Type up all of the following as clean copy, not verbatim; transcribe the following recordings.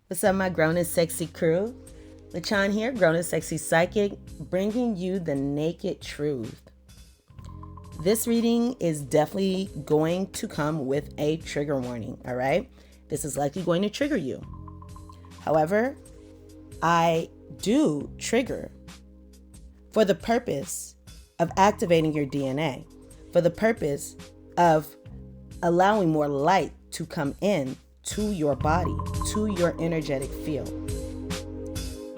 What's up, my grown and sexy crew? LaChan here, grown and sexy psychic, bringing you the naked truth. This reading is definitely going to come with a trigger warning, all right? This is likely going to trigger you. However, I do trigger for the purpose of activating your DNA, for the purpose of allowing more light to come in to your body, to your energetic field,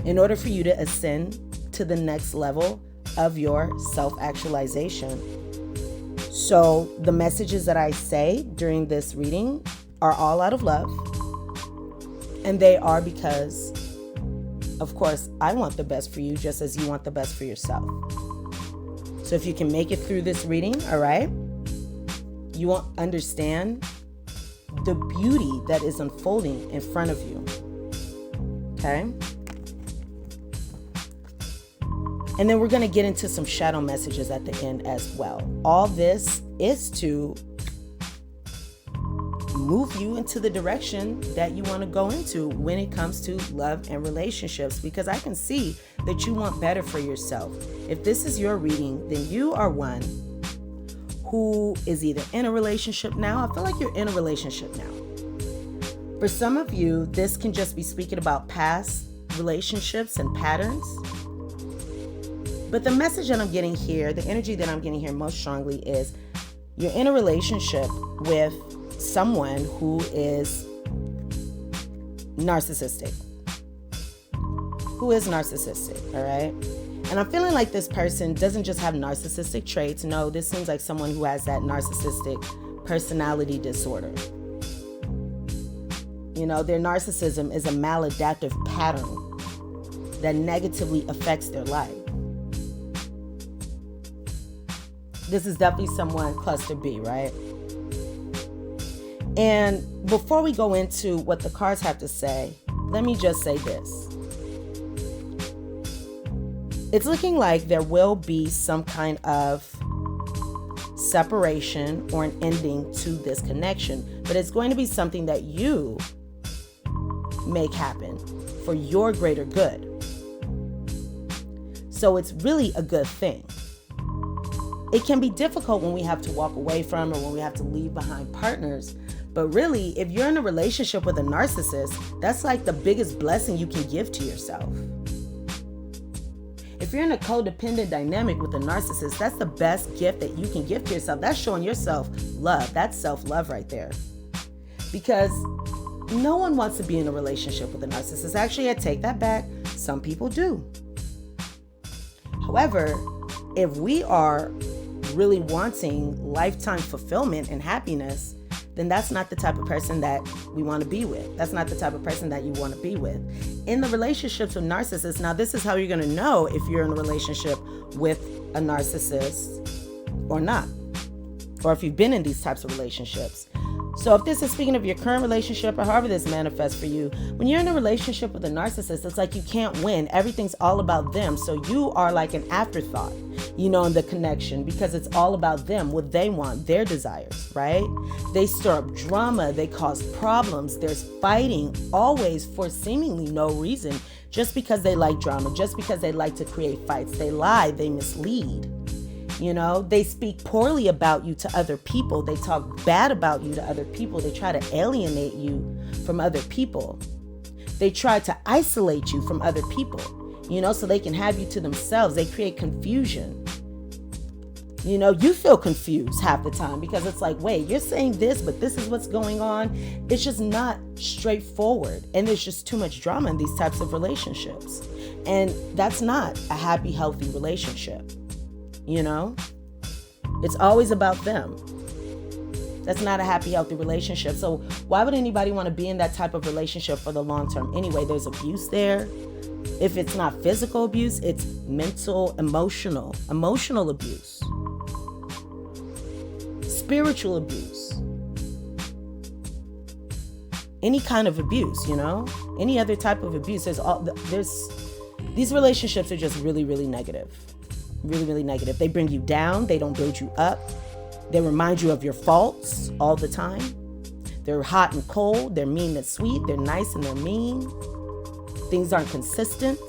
in order for you to ascend to the next level of your self-actualization. So the messages that I say during this reading are all out of love, and they are because, of course, I want the best for you just as you want the best for yourself. So if you can make it through this reading, all right, you won't understand the beauty that is unfolding in front of you. Okay? And then we're going to get into some shadow messages at the end as well. All this is to move you into the direction that you want to go into when it comes to love and relationships, because I can see that you want better for yourself. If this is your reading, then you are one who is either in a relationship now. I feel like you're in a relationship now. For some of you, this can just be speaking about past relationships and patterns. But the message that I'm getting here, the energy that I'm getting here most strongly is you're in a relationship with someone who is narcissistic. All right? And I'm feeling like this person doesn't just have narcissistic traits. No, this seems like someone who has that narcissistic personality disorder. You know, their narcissism is a maladaptive pattern that negatively affects their life. This is definitely someone cluster B, right? And before we go into what the cards have to say, let me just say this. It's looking like there will be some kind of separation or an ending to this connection, but it's going to be something that you make happen for your greater good. So it's really a good thing. It can be difficult when we have to walk away from or when we have to leave behind partners. But really, if you're in a relationship with a narcissist, that's like the biggest blessing you can give to yourself. If you're in a codependent dynamic with a narcissist, that's the best gift that you can give to yourself. That's showing yourself love. That's self-love right there. Because no one wants to be in a relationship with a narcissist. Actually, I take that back. Some people do. However, if we are really wanting lifetime fulfillment and happiness, then that's not the type of person that we want to be with. That's not the type of person that you want to be with. In the relationships with narcissists, now this is how you're going to know if you're in a relationship with a narcissist or not, or if you've been in these types of relationships. So if this is speaking of your current relationship or however this manifests for you, when you're in a relationship with a narcissist, it's like you can't win. Everything's all about them. So you are like an afterthought, in the connection, because it's all about them, what they want, their desires, right? They stir up drama. They cause problems. There's fighting always for seemingly no reason, just because they like drama, just because they like to create fights. They lie. They mislead. They speak poorly about you to other people. They talk bad about you to other people. They try to alienate you from other people. They try to isolate you from other people, so they can have you to themselves. They create confusion. You feel confused half the time because it's like, wait, you're saying this, but this is what's going on. It's just not straightforward. And there's just too much drama in these types of relationships. And that's not a happy, healthy relationship. It's always about them. That's not a happy, healthy relationship. So why would anybody want to be in that type of relationship for the long term? Anyway, there's abuse there. If it's not physical abuse, it's mental, emotional abuse, spiritual abuse, any kind of abuse, any other type of abuse. These relationships are just really, really negative. Really, really negative. They bring you down. They don't build you up. They remind you of your faults all the time. They're hot and cold. They're mean and sweet. They're nice and they're mean. Things aren't consistent.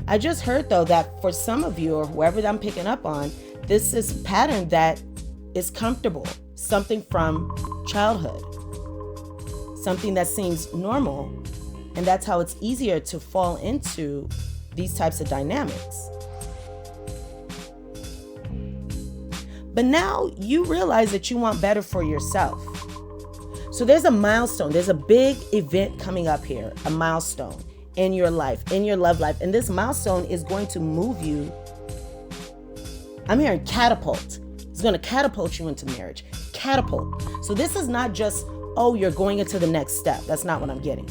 I just heard, though, that for some of you, or whoever I'm picking up on, this is a pattern that is comfortable. Something from childhood. Something that seems normal. And that's how it's easier to fall into these types of dynamics. But now you realize that you want better for yourself. So there's a milestone. There's a big event coming up here. A milestone in your life, in your love life. And this milestone is going to move you. I'm hearing catapult. It's going to catapult you into marriage. Catapult. So this is not just, oh, you're going into the next step. That's not what I'm getting.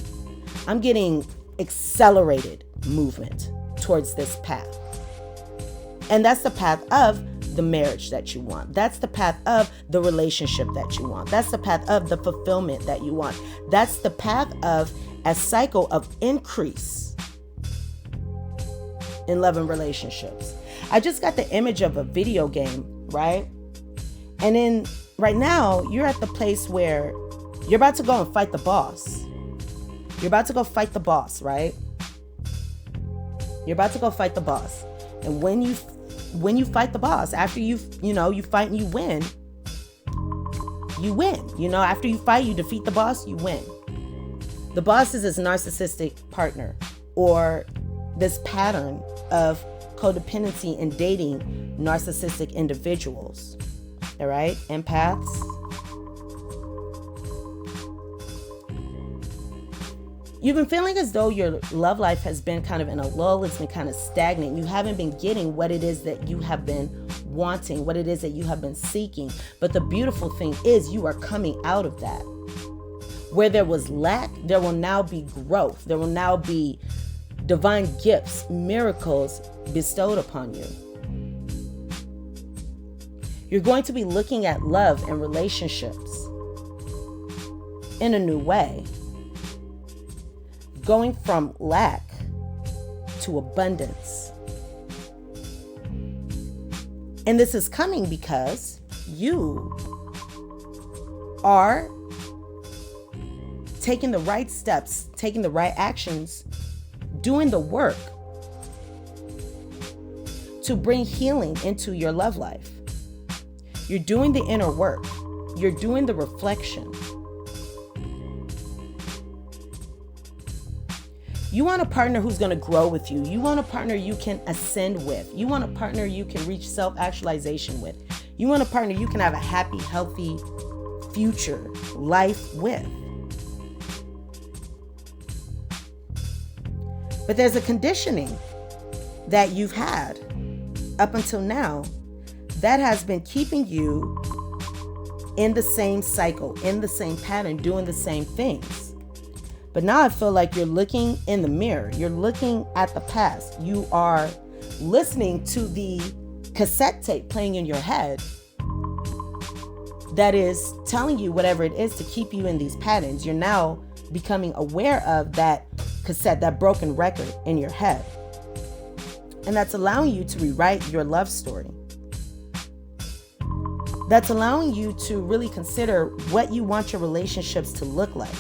I'm getting accelerated movement towards this path. And that's the path of the marriage that you want. That's the path of the relationship that you want. That's the path of the fulfillment that you want. That's the path of a cycle of increase in love and relationships. I just got the image of a video game, right? And then right now you're at the place where you're about to go and fight the boss. You're about to go fight the boss, right? You're about to go fight the boss. And when you fight the boss, after you fight and you win. After you fight, you defeat the boss, you win. The boss is his narcissistic partner, or this pattern of codependency in dating narcissistic individuals. All right, empaths. You've been feeling as though your love life has been kind of in a lull. It's been kind of stagnant. You haven't been getting what it is that you have been wanting, what it is that you have been seeking. But the beautiful thing is you are coming out of that. Where there was lack, there will now be growth. There will now be divine gifts, miracles bestowed upon you. You're going to be looking at love and relationships in a new way. Going from lack to abundance. And this is coming because you are taking the right steps, taking the right actions, doing the work to bring healing into your love life. You're doing the inner work. You're doing the reflection. You want a partner who's going to grow with you. You want a partner you can ascend with. You want a partner you can reach self-actualization with. You want a partner you can have a happy, healthy future life with. But there's a conditioning that you've had up until now that has been keeping you in the same cycle, in the same pattern, doing the same things. But now I feel like you're looking in the mirror. You're looking at the past. You are listening to the cassette tape playing in your head that is telling you whatever it is to keep you in these patterns. You're now becoming aware of that cassette, that broken record in your head. And that's allowing you to rewrite your love story. That's allowing you to really consider what you want your relationships to look like.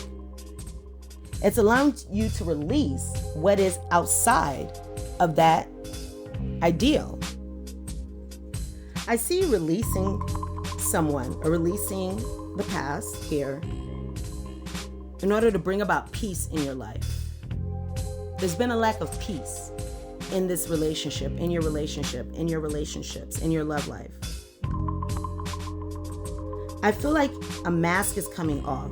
It's allowing you to release what is outside of that ideal. I see you releasing someone or releasing the past here in order to bring about peace in your life. There's been a lack of peace in this relationship, in your relationship, in your relationships, in your love life. I feel like a mask is coming off.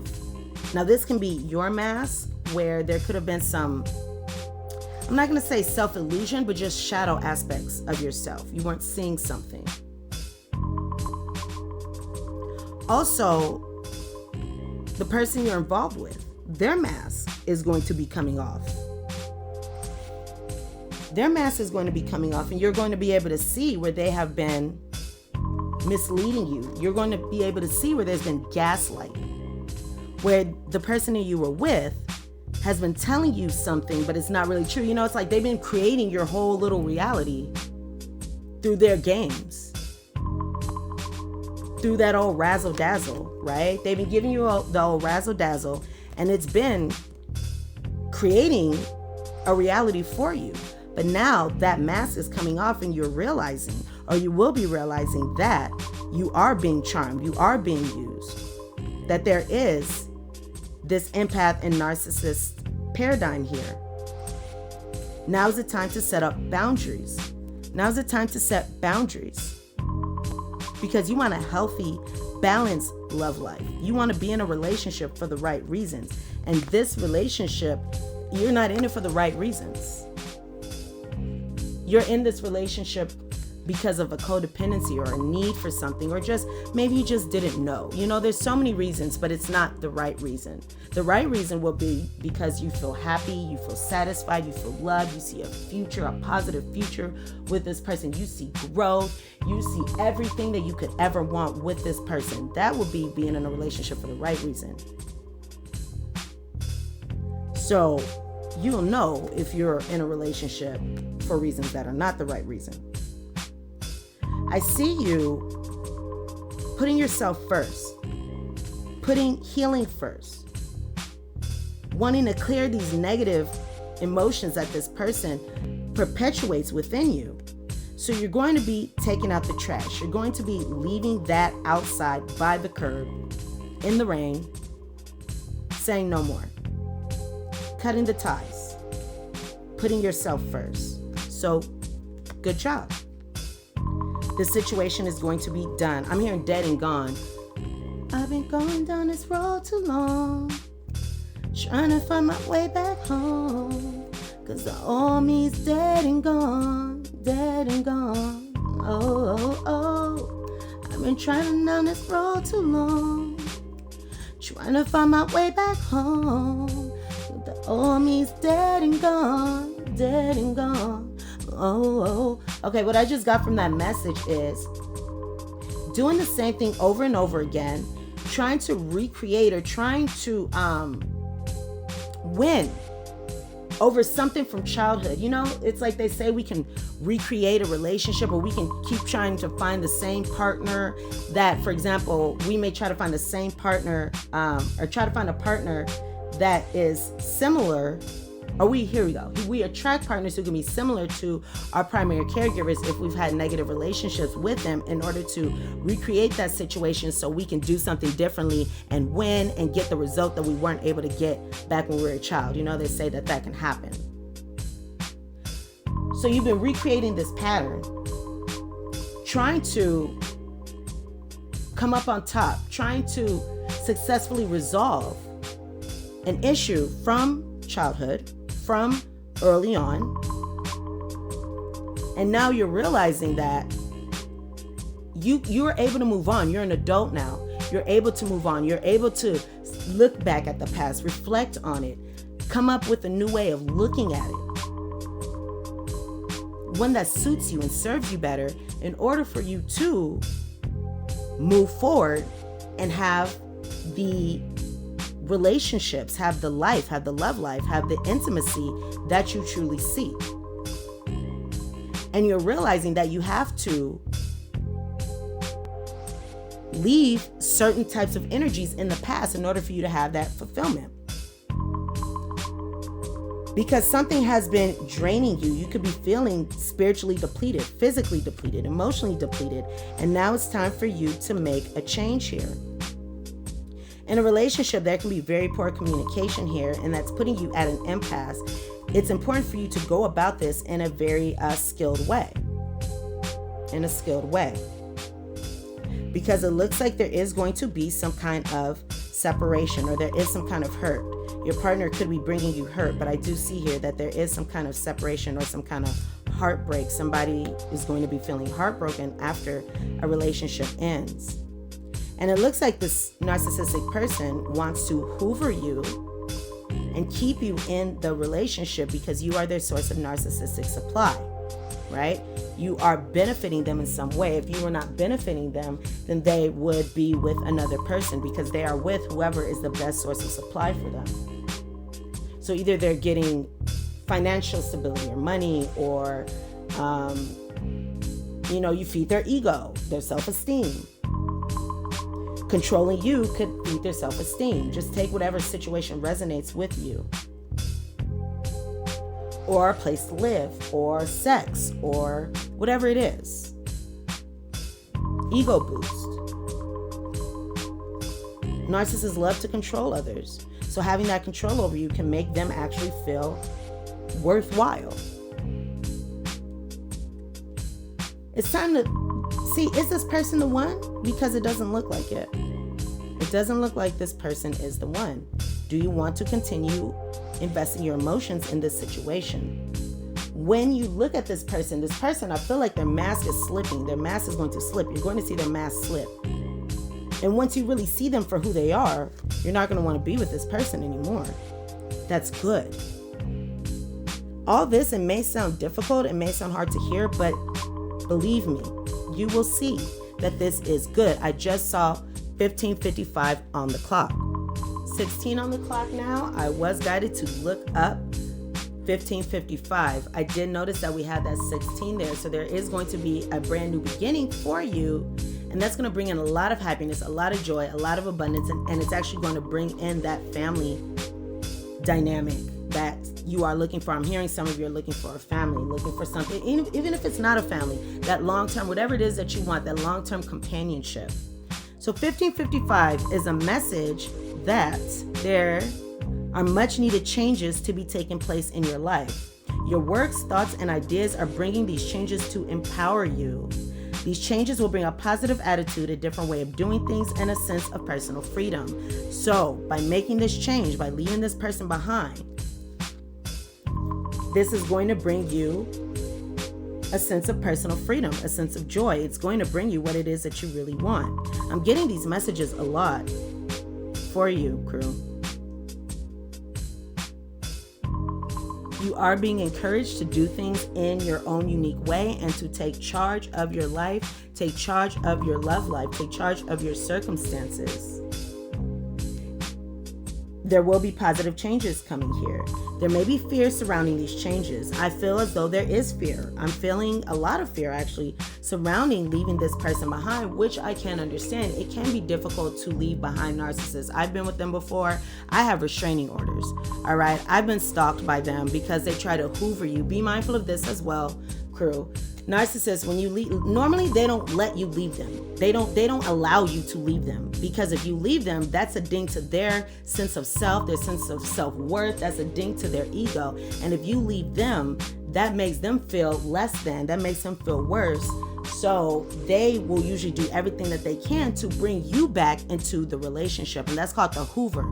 Now, this can be your mask, where there could have been some, I'm not going to say self-illusion, but just shadow aspects of yourself. You weren't seeing something. Also, the person you're involved with, their mask is going to be coming off. Their mask is going to be coming off, and you're going to be able to see where they have been misleading you. You're going to be able to see where there's been gaslighting, where the person that you were with has been telling you something, but it's not really true. You know, it's like they've been creating your whole little reality through their games, through that old razzle dazzle, right? They've been giving you the old razzle dazzle, and it's been creating a reality for you. But now that mask is coming off, and you're realizing, or you will be realizing, that you are being charmed, you are being used, that there is this empath and narcissist paradigm here. Now's the time to set up boundaries. Now's the time to set boundaries, because you want a healthy, balanced love life. You want to be in a relationship for the right reasons. And this relationship, you're not in it for the right reasons. You're in this relationship because of a codependency or a need for something, or just maybe you just didn't know. You know, there's so many reasons, but it's not the right reason. The right reason will be because you feel happy, you feel satisfied, you feel loved, you see a future, a positive future with this person. You see growth, you see everything that you could ever want with this person. That would be being in a relationship for the right reason. So you'll know if you're in a relationship for reasons that are not the right reason. I see you putting yourself first, putting healing first, wanting to clear these negative emotions that this person perpetuates within you. So you're going to be taking out the trash. You're going to be leaving that outside by the curb, in the rain, saying no more, cutting the ties, putting yourself first. So good job. The situation is going to be done. I'm hearing dead and gone. I've been going down this road too long, trying to find my way back home, 'cause the old me's dead and gone, dead and gone. Oh, oh, oh. I've been trying down this road too long, trying to find my way back home. The old me's dead and gone, dead and gone. Oh, oh. Okay, what I just got from that message is doing the same thing over and over again, trying to recreate or trying to win over something from childhood. You know, it's like they say we can recreate a relationship, or we can keep trying to find the same partner that, for example, we may try to find the same partner or try to find a partner that is similar. Or here we go. We attract partners who can be similar to our primary caregivers if we've had negative relationships with them, in order to recreate that situation so we can do something differently and win and get the result that we weren't able to get back when we were a child. You know, they say that can happen. So you've been recreating this pattern, trying to come up on top, trying to successfully resolve an issue from childhood, from early on. And now you're realizing that you're able to move on. You're an adult now. You're able to move on. You're able to look back at the past, reflect on it, come up with a new way of looking at it, one that suits you and serves you better, in order for you to move forward and have the relationships, have the life, have the love life, have the intimacy that you truly seek. And you're realizing that you have to leave certain types of energies in the past in order for you to have that fulfillment. Because something has been draining you. You could be feeling spiritually depleted, physically depleted, emotionally depleted. And now it's time for you to make a change here. In a relationship, there can be very poor communication here, and that's putting you at an impasse. It's important for you to go about this in a very skilled way. Because it looks like there is going to be some kind of separation, or there is some kind of hurt. Your partner could be bringing you hurt, but I do see here that there is some kind of separation or some kind of heartbreak. Somebody is going to be feeling heartbroken after a relationship ends. And it looks like this narcissistic person wants to hoover you and keep you in the relationship because you are their source of narcissistic supply, right? You are benefiting them in some way. If you were not benefiting them, then they would be with another person because they are with whoever is the best source of supply for them. So either they're getting financial stability or money, or, you feed their ego, their self-esteem. Controlling you could feed their self-esteem. Just take whatever situation resonates with you. Or a place to live, or sex, or whatever it is. Ego boost. Narcissists love to control others. So having that control over you can make them actually feel worthwhile. It's time to see, is this person the one? Because it doesn't look like it. It doesn't look like this person is the one. Do you want to continue investing your emotions in this situation? When you look at this person, I feel like their mask is slipping. Their mask is going to slip. You're going to see their mask slip. And once you really see them for who they are, you're not going to want to be with this person anymore. That's good. All this, it may sound difficult, it may sound hard to hear, but believe me, you will see that this is good. I just saw 15:55 on the clock. 16 on the clock now. I was guided to look up 15:55. I did notice that we had that 16 there, so there is going to be a brand new beginning for you. And that's going to bring in a lot of happiness, a lot of joy, a lot of abundance, and it's actually going to bring in that family dynamic that you are looking for. I'm hearing some of you are looking for a family, looking for something, even if it's not a family, that long-term, whatever it is that you want, that long-term companionship. So 15:55 is a message that there are much needed changes to be taking place in your life. Your works, thoughts, and ideas are bringing these changes to empower you. These changes will bring a positive attitude, a different way of doing things, and a sense of personal freedom. So by making this change, by leaving this person behind, this is going to bring you a sense of personal freedom, a sense of joy. It's going to bring you what it is that you really want. I'm getting these messages a lot for you, crew. You are being encouraged to do things in your own unique way and to take charge of your life, take charge of your love life, take charge of your circumstances. There will be positive changes coming here. There may be fear surrounding these changes. I feel as though there is fear. I'm feeling a lot of fear actually surrounding leaving this person behind, which I can understand. It can be difficult to leave behind narcissists. I've been with them before. I have restraining orders. All right. I've been stalked by them because they try to hoover you. Be mindful of this as well, crew. Narcissists, when you leave, normally they don't let you leave them. They don't allow you to leave them, because if you leave them, that's a ding to their sense of self, their sense of self-worth. That's a ding to their ego. And if you leave them, that makes them feel less than, that makes them feel worse. So they will usually do everything that they can to bring you back into the relationship. And that's called the Hoover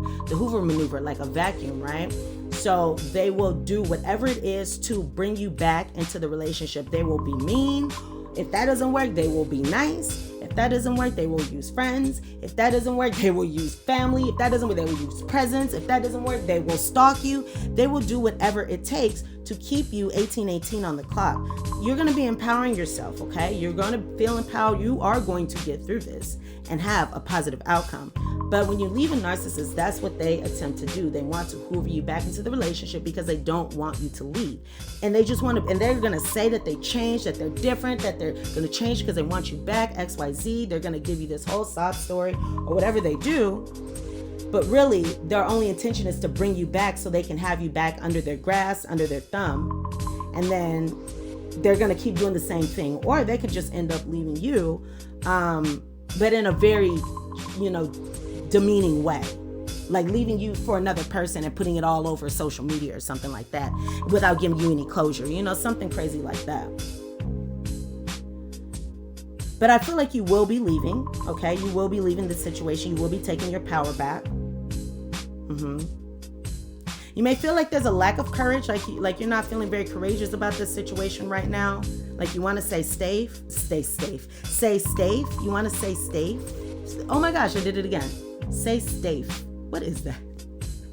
maneuver, like a vacuum, right? So they will do whatever it is to bring you back into the relationship. They will be mean. If that doesn't work, they will be nice. If that doesn't work, they will use friends. If that doesn't work, they will use family. If that doesn't work, they will use presents. If that doesn't work, they will stalk you. They will do whatever it takes to keep you 1818 on the clock. You're going to be empowering yourself, okay? You're going to feel empowered. You are going to get through this and have a positive outcome. But when you leave a narcissist, that's what they attempt to do. They want to hoover you back into the relationship because they don't want you to leave. And they just want to, and they're going to say that they changed, that they're different, that they're going to change because they want you back, XYZ. They're going to give you this whole sob story or whatever they do. But really, their only intention is to bring you back so they can have you back under their grasp, under their thumb. And then they're going to keep doing the same thing. Or they could just end up leaving you, but in a very, demeaning way. Like leaving you for another person and putting it all over social media or something like that without giving you any closure. Something crazy like that. But I feel like you will be leaving, okay? You will be leaving the situation. You will be taking your power back. You may feel like there's a lack of courage, like you're not feeling very courageous about this situation right now. Like you want to say safe. Say safe. You want to say safe. Oh my gosh, I did it again. Say safe. What is that?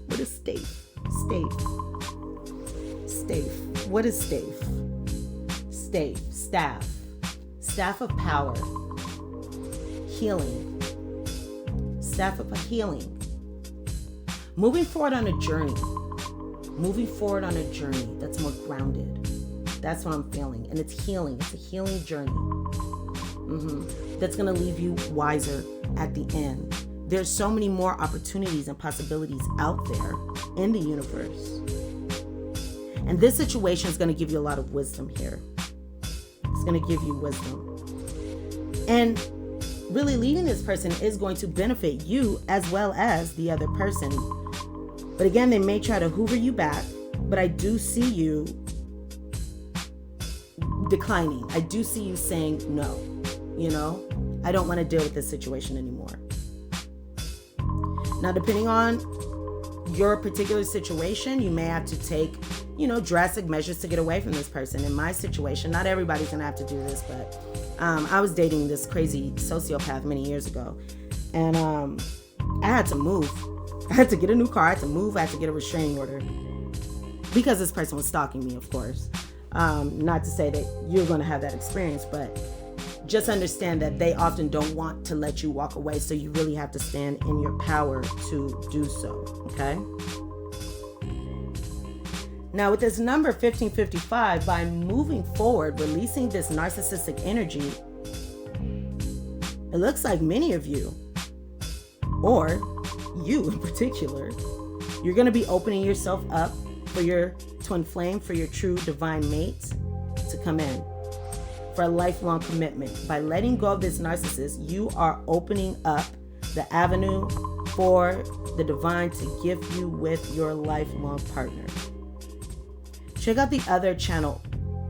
What is safe? Safe. What is safe? Staff of power. Healing. Staff of healing. Moving forward on a journey that's more grounded. That's what I'm feeling. And it's healing. It's a healing journey. that's going to leave you wiser at the end. There's so many more opportunities and possibilities out there in the universe. And this situation is going to give you a lot of wisdom here. It's going to give you wisdom. And really leaving this person is going to benefit you as well as the other person. But again, they may try to hoover you back, but I do see you declining. I do see you saying no. I don't want to deal with this situation anymore. Now, depending on your particular situation, you may have to take, drastic measures to get away from this person. In my situation, not everybody's going to have to do this, but I was dating this crazy sociopath many years ago. And I had to move. I had to get a new car. I had to move. I had to get a restraining order. Because this person was stalking me, of course. Not to say that you're going to have that experience, but just understand that they often don't want to let you walk away. So you really have to stand in your power to do so. Okay? Now, with this number 1555, by moving forward, releasing this narcissistic energy, it looks like many of you, or you in particular, you're going to be opening yourself up for your twin flame, for your true divine mate to come in for a lifelong commitment. By letting go of this narcissist, you are opening up the avenue for the divine to gift you with your lifelong partner. Check out the other channel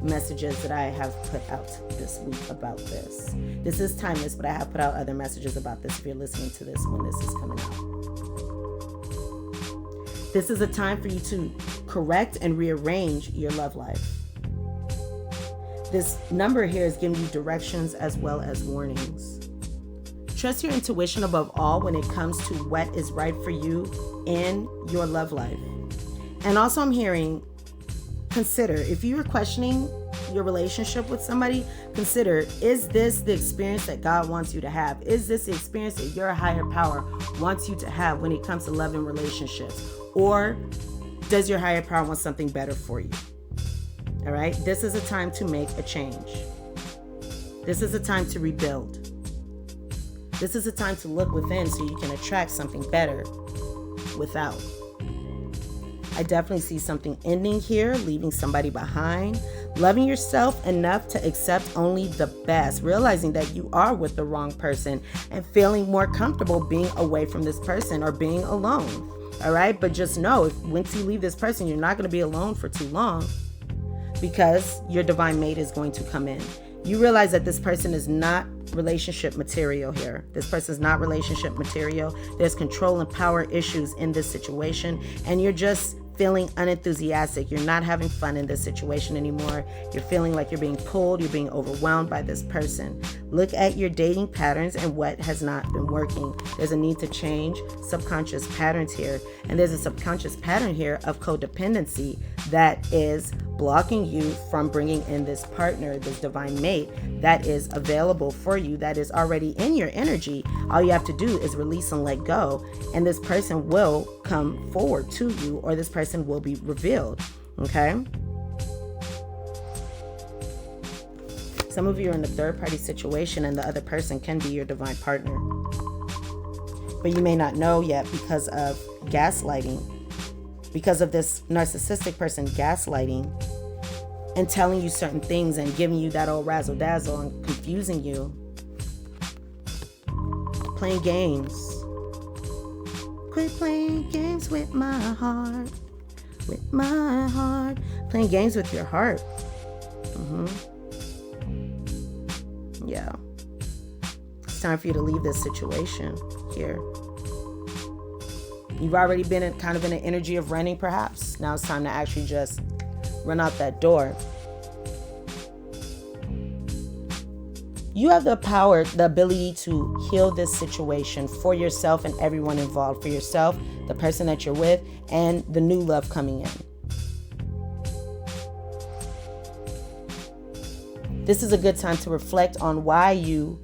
messages that I have put out this week about this. This is timeless, but I have put out other messages about this if you're listening to this when this is coming out. This is a time for you to correct and rearrange your love life. This number here is giving you directions as well as warnings. Trust your intuition above all when it comes to what is right for you in your love life. And also I'm hearing, consider, if you are questioning your relationship with somebody, consider, is this the experience that God wants you to have? Is this the experience that your higher power wants you to have when it comes to love and relationships? Or does your higher power want something better for you? All right? This is a time to make a change. This is a time to rebuild. This is a time to look within so you can attract something better without. I definitely see something ending here, leaving somebody behind, loving yourself enough to accept only the best, realizing that you are with the wrong person and feeling more comfortable being away from this person or being alone. All right. But just know, if once you leave this person, you're not going to be alone for too long because your divine mate is going to come in. You realize that this person is not relationship material here. This person is not relationship material. There's control and power issues in this situation, and you're just feeling unenthusiastic. You're not having fun in this situation anymore. You're feeling like you're being pulled. You're being overwhelmed by this person. Look at your dating patterns and what has not been working. There's a need to change subconscious patterns here. And there's a subconscious pattern here of codependency that is blocking you from bringing in this partner, this divine mate that is available for you, that is already in your energy. All you have to do is release and let go, and this person will come forward to you, or this person will be revealed. Okay? Some of you are in a third-party situation, and the other person can be your divine partner. But you may not know yet because of gaslighting. Because of this narcissistic person gaslighting and telling you certain things and giving you that old razzle dazzle and confusing you. Playing games. Quit playing games with my heart. With my heart. Playing games with your heart. Yeah. It's time for you to leave this situation here. You've already been in kind of in an energy of running, perhaps. Now it's time to actually just run out that door. You have the power, the ability to heal this situation for yourself and everyone involved. For yourself, the person that you're with, and the new love coming in. This is a good time to reflect on why you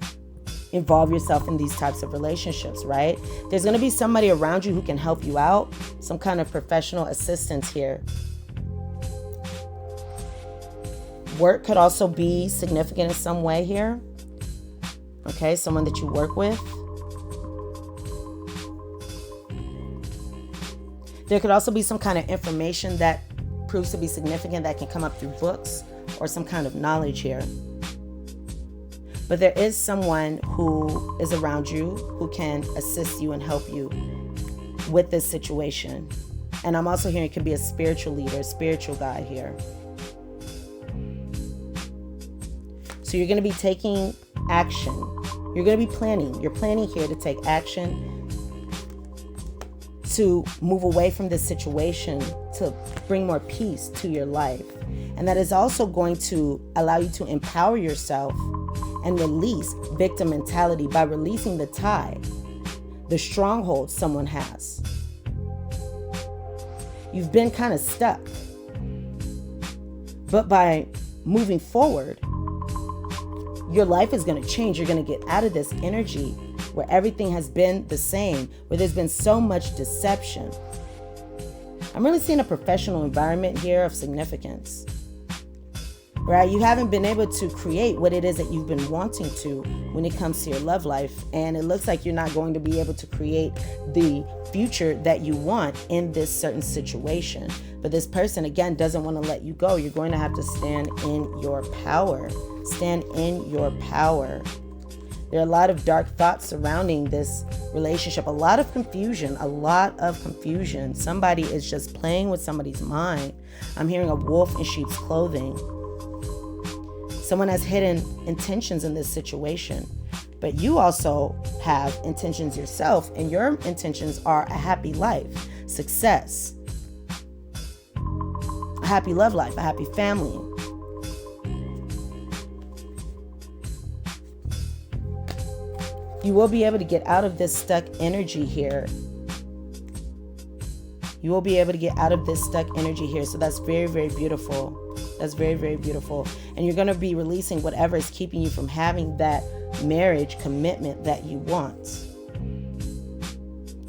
involve yourself in these types of relationships, right? There's going to be somebody around you who can help you out, some kind of professional assistance here. Work could also be significant in some way here. Okay, someone that you work with. There could also be some kind of information that proves to be significant that can come up through books or some kind of knowledge here. But there is someone who is around you who can assist you and help you with this situation. And I'm also hearing it could be a spiritual leader, a spiritual guide here. So you're going to be taking action. You're going to be planning. You're planning here to take action to move away from this situation, to bring more peace to your life. And that is also going to allow you to empower yourself and release victim mentality by releasing the tie, the stronghold someone has. You've been kind of stuck. But by moving forward, your life is going to change. You're going to get out of this energy where everything has been the same, where there's been so much deception. I'm really seeing a professional environment here of significance. Right? You haven't been able to create what it is that you've been wanting to when it comes to your love life. And it looks like you're not going to be able to create the future that you want in this certain situation. But this person, again, doesn't want to let you go. You're going to have to stand in your power. Stand in your power. There are a lot of dark thoughts surrounding this relationship. A lot of confusion. Somebody is just playing with somebody's mind. I'm hearing a wolf in sheep's clothing. Someone has hidden intentions in this situation, but you also have intentions yourself, and your intentions are a happy life, success, a happy love life, a happy family. You will be able to get out of this stuck energy here. You will be able to get out of this stuck energy here. So that's very, very beautiful. That's very, very beautiful. And you're going to be releasing whatever is keeping you from having that marriage commitment that you want.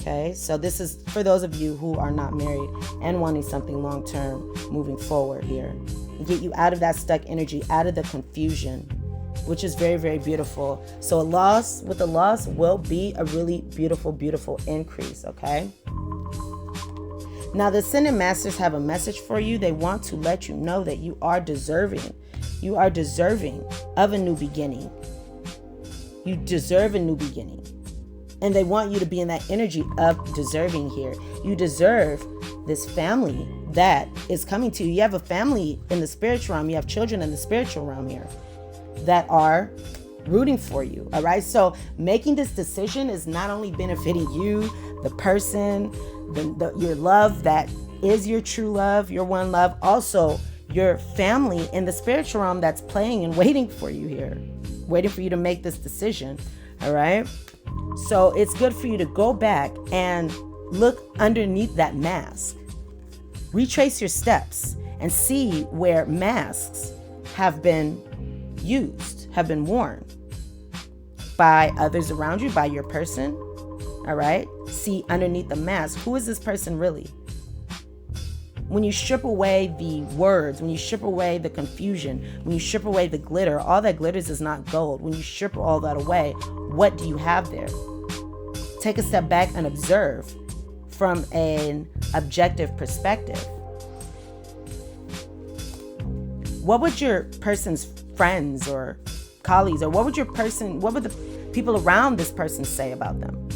Okay, so this is for those of you who are not married and wanting something long-term moving forward here. Get you out of that stuck energy, out of the confusion, which is very, very beautiful. So a loss will be a really beautiful, beautiful increase, okay? Now, the Ascendant Masters have a message for you. They want to let you know that you are deserving. You are deserving of a new beginning. You deserve a new beginning. And they want you to be in that energy of deserving here. You deserve this family that is coming to you. You have a family in the spiritual realm. You have children in the spiritual realm here that are rooting for you. All right. So making this decision is not only benefiting you, the person, your love that is your true love, your one love, also your family in the spiritual realm that's playing and waiting for you here, waiting for you to make this decision. All right. So it's good for you to go back and look underneath that mask, retrace your steps and see where masks have been used, have been worn by others around you, by your person. All right. See underneath the mask, who is this person really? When you strip away the words, when you strip away the confusion, when you strip away the glitter, all that glitters is not gold. When you strip all that away, what do you have there? Take a step back and observe from an objective perspective. What would your person's friends or colleagues, or what would the people around this person say about them?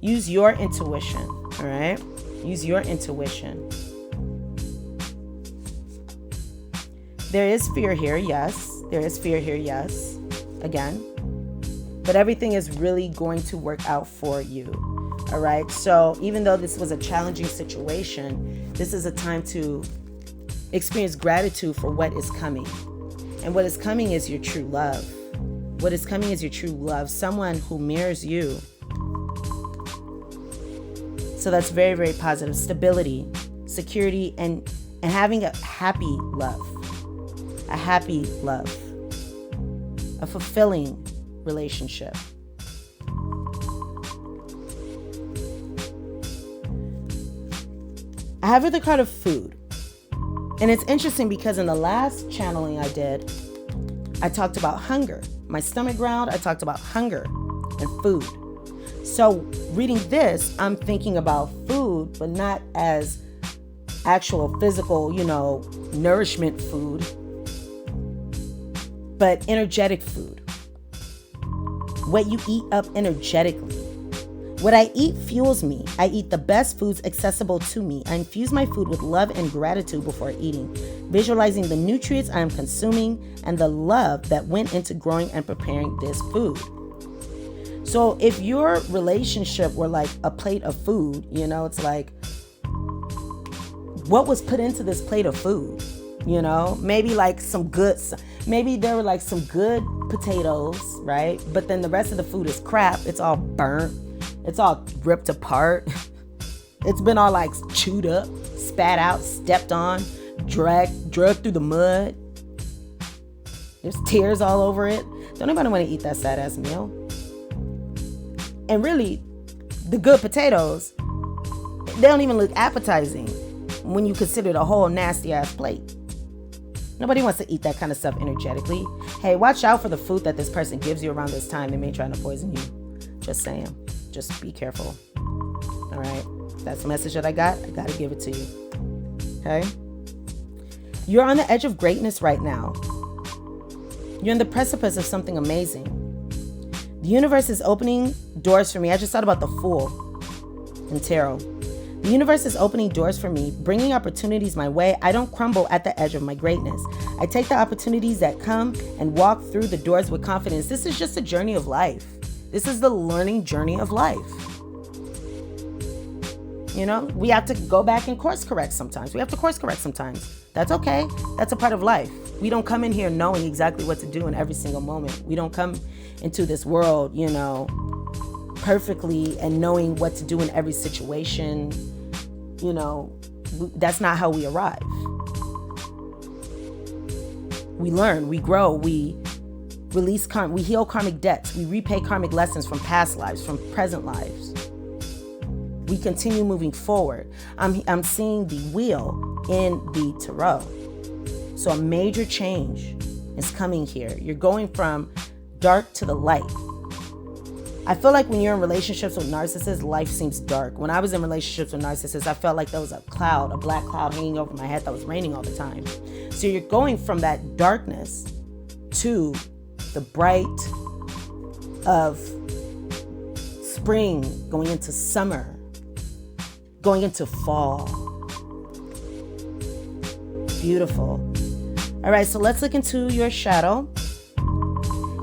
Use your intuition, all right? Use your intuition. There is fear here, yes. There is fear here, yes. Again. But everything is really going to work out for you, all right? So even though this was a challenging situation, this is a time to experience gratitude for what is coming. And what is coming is your true love. What is coming is your true love, someone who mirrors you. So that's very, very positive. Stability, security, and having a happy love. A happy love. A fulfilling relationship. I have the card of food. And it's interesting because in the last channeling I did, I talked about hunger. My stomach growled. I talked about hunger and food. So reading this, I'm thinking about food, but not as actual physical, nourishment food, but energetic food. What you eat up energetically. What I eat fuels me. I eat the best foods accessible to me. I infuse my food with love and gratitude before eating, visualizing the nutrients I am consuming and the love that went into growing and preparing this food. So if your relationship were like a plate of food, it's like, what was put into this plate of food? Maybe like maybe there were like some good potatoes, right? But then the rest of the food is crap. It's all burnt. It's all ripped apart. It's been all like chewed up, spat out, stepped on, dragged through the mud. There's tears all over it. Don't anybody want to eat that sad ass meal? And really, the good potatoes, they don't even look appetizing when you consider the whole nasty ass plate. Nobody wants to eat that kind of stuff energetically. Hey, watch out for the food that this person gives you around this time. They may try to poison you. Just saying. Just be careful. All right. That's the message that I got. I got to give it to you. Okay. You're on the edge of greatness right now. You're in the precipice of something amazing. The universe is opening doors for me. I just thought about the Fool in tarot. The universe is opening doors for me, bringing opportunities my way. I don't crumble at the edge of my greatness. I take the opportunities that come and walk through the doors with confidence. This is just a journey of life. This is the learning journey of life. We have to go back and course correct sometimes. That's okay. That's a part of life. We don't come in here knowing exactly what to do in every single moment. We don't come into this world, perfectly and knowing what to do in every situation. That's not how we arrive. We learn, we grow, we release we heal karmic debts, we repay karmic lessons from past lives, from present lives. We continue moving forward. I'm seeing the wheel in the tarot. So a major change is coming here. You're going from dark to the light. I feel like when you're in relationships with narcissists, life seems dark. When I was in relationships with narcissists, I felt like there was a black cloud hanging over my head that was raining all the time. So you're going from that darkness to the bright of spring, going into summer, going into fall. Beautiful. All right, so let's look into your shadow.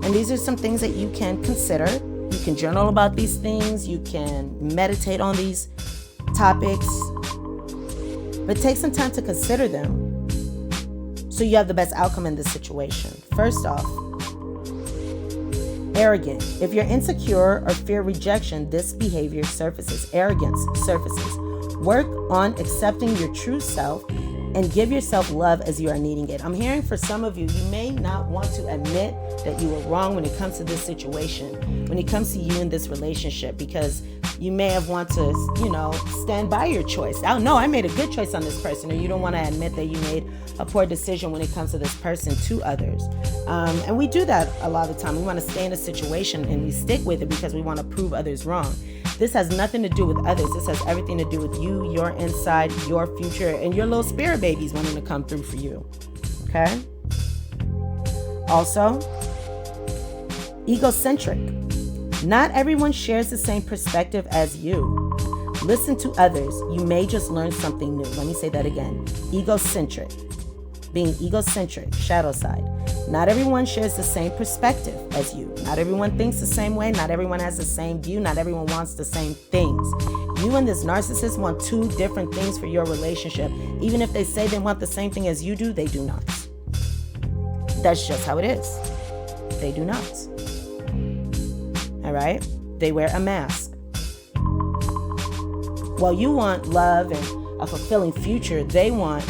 And these are some things that you can consider. You can journal about these things. You can meditate on these topics. But take some time to consider them so you have the best outcome in this situation. First off, arrogant. If you're insecure or fear rejection, this behavior surfaces. Arrogance surfaces. Work on accepting your true self and give yourself love as you are needing it. I'm hearing for some of you, you may not want to admit that you were wrong when it comes to this situation, when it comes to you in this relationship, because you may have want to, stand by your choice. Oh, no, I made a good choice on this person, or you don't want to admit that you made a poor decision when it comes to this person to others. And we do that a lot of the time. We want to stay in a situation and we stick with it because we want to prove others wrong. This has nothing to do with others. This has everything to do with you, your inside, your future, and your little spirit babies wanting to come through for you. Okay? Also, egocentric. Not everyone shares the same perspective as you. Listen to others. You may just learn something new. Let me say that again. Egocentric. Being egocentric, shadow side. Not everyone shares the same perspective as you. Not everyone thinks the same way. Not everyone has the same view. Not everyone wants the same things. You and this narcissist want two different things for your relationship. Even if they say they want the same thing as you do, they do not. That's just how it is. They do not. All right? They wear a mask. While you want love and a fulfilling future, they want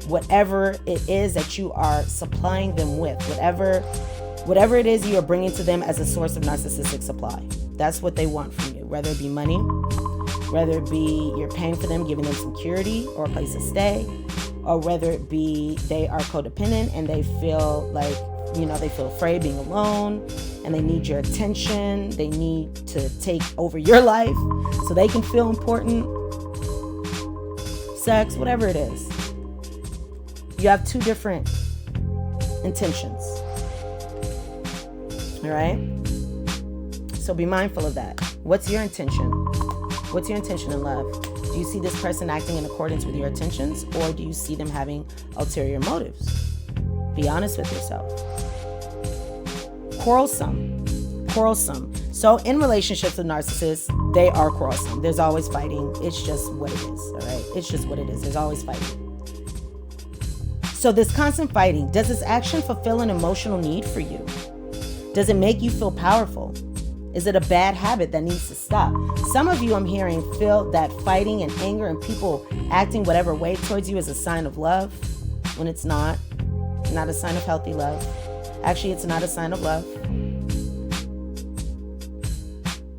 whatever it is that you are supplying them with, whatever it is you are bringing to them as a source of narcissistic supply. That's what they want from you, whether it be money, whether it be you're paying for them, giving them security or a place to stay, or whether it be they are codependent and they feel like they feel afraid being alone, and they need your attention. They need to take over your life so they can feel important. Sex, whatever it is. You have two different intentions. All right? So be mindful of that. What's your intention? What's your intention in love? Do you see this person acting in accordance with your intentions, or do you see them having ulterior motives? Be honest with yourself. Quarrelsome. So in relationships with narcissists, they are quarrelsome. There's always fighting. It's just what it is, all right? It's just what it is. There's always fighting. So this constant fighting, does this action fulfill an emotional need for you? Does it make you feel powerful? Is it a bad habit that needs to stop? Some of you, I'm hearing, feel that fighting and anger and people acting whatever way towards you is a sign of love, when it's not a sign of healthy love. Actually, it's not a sign of love.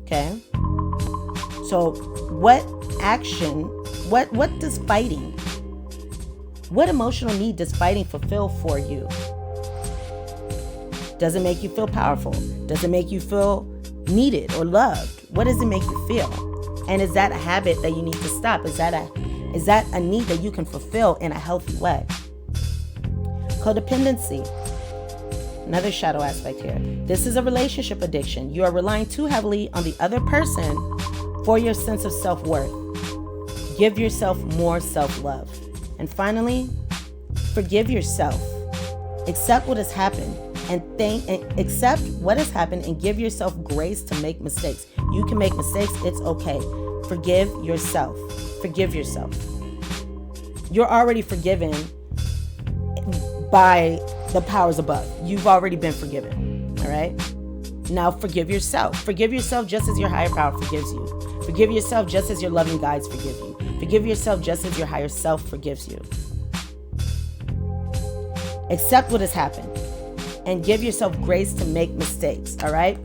Okay? So what action, what does fighting, what emotional need does fighting fulfill for you? Does it make you feel powerful? Does it make you feel needed or loved? What does it make you feel? And is that a habit that you need to stop? Is that a need that you can fulfill in a healthy way? Codependency. Another shadow aspect here. This is a relationship addiction. You are relying too heavily on the other person for your sense of self-worth. Give yourself more self-love. And finally, forgive yourself. Accept what has happened and accept what has happened and give yourself grace to make mistakes. You can make mistakes. It's okay. Forgive yourself. Forgive yourself. You're already forgiven by the powers above. You've already been forgiven. All right? Now forgive yourself. Forgive yourself just as your higher power forgives you. Forgive yourself just as your loving guides forgive you. Forgive yourself just as your higher self forgives you. Accept what has happened and give yourself grace to make mistakes. All right?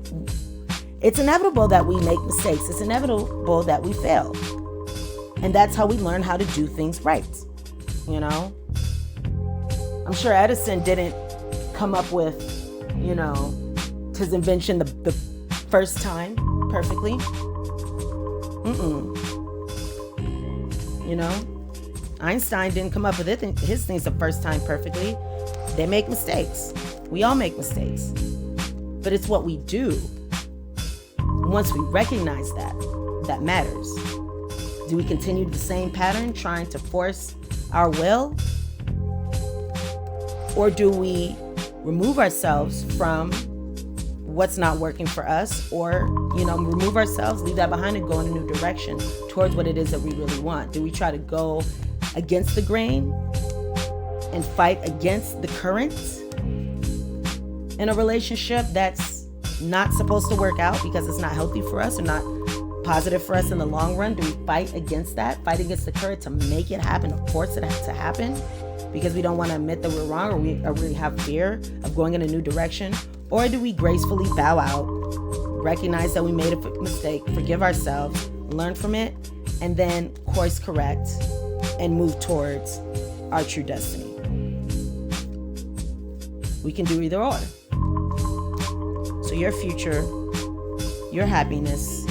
It's inevitable that we make mistakes. It's inevitable that we fail. And that's how we learn how to do things right. You know? I'm sure Edison didn't come up with, his invention the first time perfectly. Einstein didn't come up with his things the first time perfectly. They make mistakes. We all make mistakes. But it's what we do. Once we recognize that matters. Do we continue the same pattern, trying to force our will? Or do we remove ourselves from what's not working for us, or, remove ourselves, leave that behind and go in a new direction towards what it is that we really want? Do we try to go against the grain and fight against the current in a relationship that's not supposed to work out because it's not healthy for us or not positive for us in the long run? Do we fight against that? Fight against the current to make it happen, to force it to happen? Because we don't want to admit that we're wrong, or we have fear of going in a new direction? Or do we gracefully bow out, recognize that we made a mistake, forgive ourselves, learn from it, and then course correct and move towards our true destiny? We can do either or. So your future, your happiness,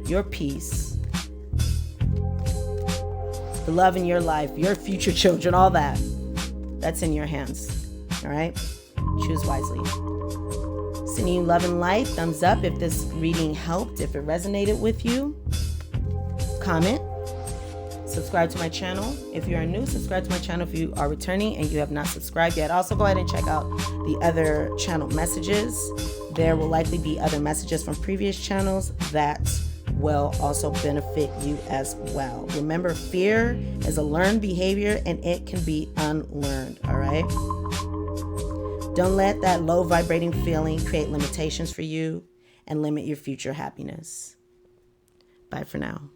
your peace, the love in your life, your future children, all that's in your hands. All right? Choose wisely. Sending you love and light. Thumbs up if this reading helped, if it resonated with you. Comment. Subscribe to my channel if you are new. Subscribe to my channel if you are returning and you have not subscribed yet. Also, go ahead and check out the other channel messages. There will likely be other messages from previous channels that will also benefit you as well. Remember, fear is a learned behavior and it can be unlearned. All right? Don't let that low vibrating feeling create limitations for you and limit your future happiness. Bye for now.